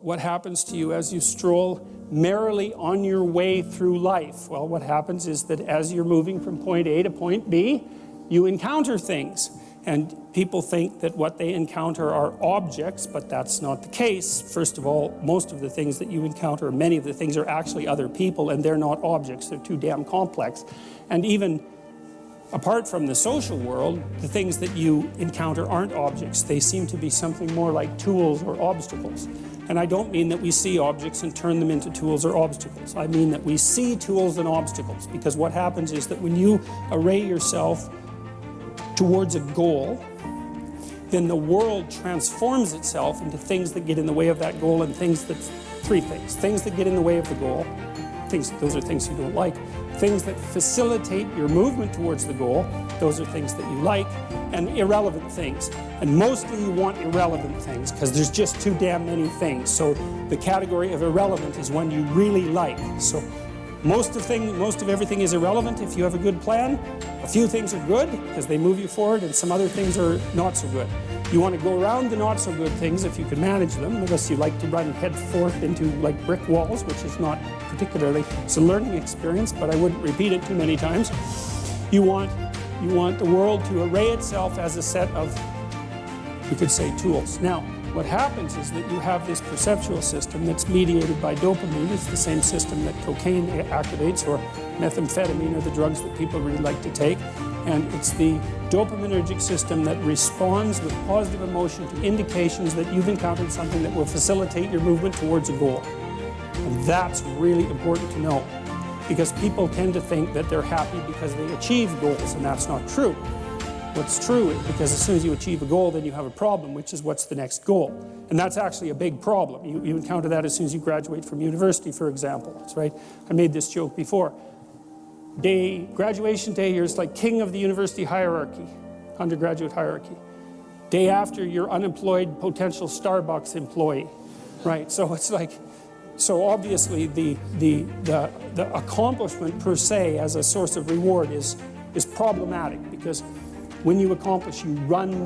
What happens to you as you stroll merrily on your way through life? Well, what happens is that as you're moving from point A to point B, you encounter things. And people think that what they encounter are objects, but that's not the case. First of all, most of the things that you encounter, many of the things are actually other people, and they're not objects. They're too damn complex. And even apart from the social world, the things that you encounter aren't objects. They seem to be something more like tools or obstacles. And I don't mean that we see objects and turn them into tools or obstacles. I mean that we see tools and obstacles, because what happens is that when you array yourself towards a goal, then the world transforms itself into things that get in the way of that goal, and three things. Things that get in the way of the goal, those are things you don't like. Things that facilitate your movement towards the goal, those are things that you like, and irrelevant things. And mostly you want irrelevant things, because there's just too damn many things. So the category of irrelevant is one you really like. So most of everything is irrelevant if you have a good plan. A few things are good because they move you forward, and some other things are not so good. You want to go around the not so good things if you can manage them, unless you like to run head forth into like brick walls, which is not particularly, it's a learning experience, but I wouldn't repeat it too many times. You want the world to array itself as a set of, you could say, tools. Now, what happens is that you have this perceptual system that's mediated by dopamine. It's the same system that cocaine activates, or methamphetamine, or the drugs that people really like to take. And it's the dopaminergic system that responds with positive emotion to indications that you've encountered something that will facilitate your movement towards a goal. And that's really important to know, because people tend to think that they're happy because they achieve goals, and that's not true. What's true is because as soon as you achieve a goal, then you have a problem, which is what's the next goal. And that's actually a big problem. You encounter that as soon as you graduate from university, for example. That's right. I made this joke before. Graduation day, you're like king of the university hierarchy, undergraduate hierarchy. Day after, you're unemployed potential Starbucks employee, right? So it's like, so obviously the accomplishment per se as a source of reward is problematic, because when you accomplish, you run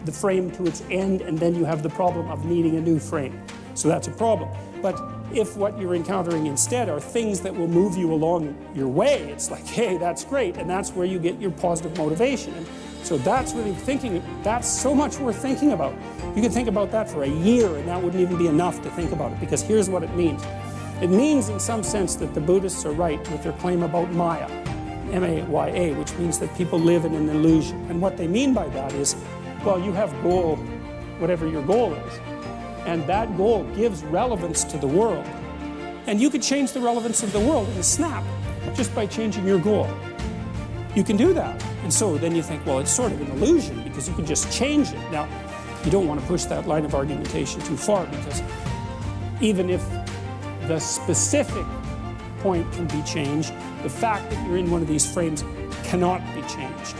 the frame to its end, and then you have the problem of needing a new frame. So that's a problem. But if what you're encountering instead are things that will move you along your way, it's like, hey, that's great, and that's where you get your positive motivation. And so that's really that's so much worth thinking about. You could think about that for a year, and that wouldn't even be enough to think about it, because here's what it means. It means, in some sense, that the Buddhists are right with their claim about Maya, M-A-Y-A, which means that people live in an illusion. And what they mean by that is, well, you have goal, whatever your goal is, and that goal gives relevance to the world. And you could change the relevance of the world in a snap, just by changing your goal. You can do that. And so then you think, well, it's sort of an illusion, because you can just change it. Now, you don't want to push that line of argumentation too far, because even if the specific point can be changed, the fact that you're in one of these frames cannot be changed.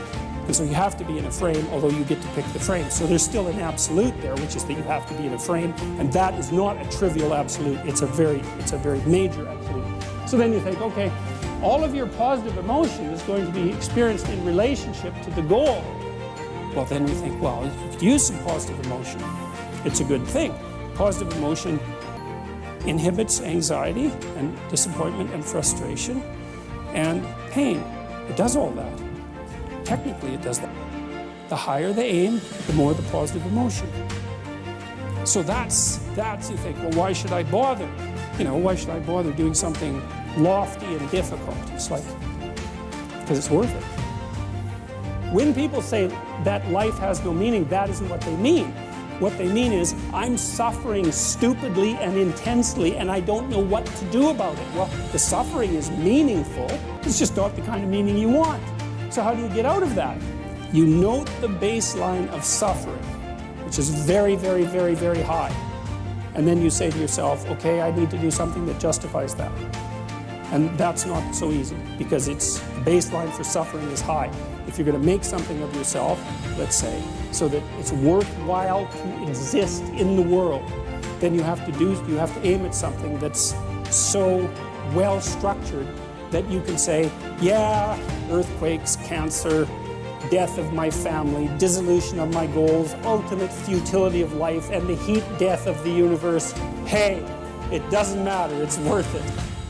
And so you have to be in a frame, although you get to pick the frame. So there's still an absolute there, which is that you have to be in a frame, and that is not a trivial absolute. It's a very major absolute. So then you think, okay, all of your positive emotion is going to be experienced in relationship to the goal. Well, then you think, well, you could use some positive emotion. It's a good thing. Positive emotion inhibits anxiety and disappointment and frustration and pain. It does all that. Technically, it does that. The higher the aim, the more the positive emotion. So that's you think, well, why should I bother? Why should I bother doing something lofty and difficult? It's like, because it's worth it. When people say that life has no meaning, that isn't what they mean. What they mean is, I'm suffering stupidly and intensely, and I don't know what to do about it. Well, the suffering is meaningful. It's just not the kind of meaning you want. So how do you get out of that? You note the baseline of suffering, which is very, very, very, very high. And then you say to yourself, okay, I need to do something that justifies that. And that's not so easy, because the baseline for suffering is high. If you're going to make something of yourself, let's say, so that it's worthwhile to exist in the world, then you have to aim at something that's so well structured that you can say, yeah, earthquakes, cancer, death of my family, dissolution of my goals, ultimate futility of life, and the heat death of the universe, hey, it doesn't matter, it's worth it.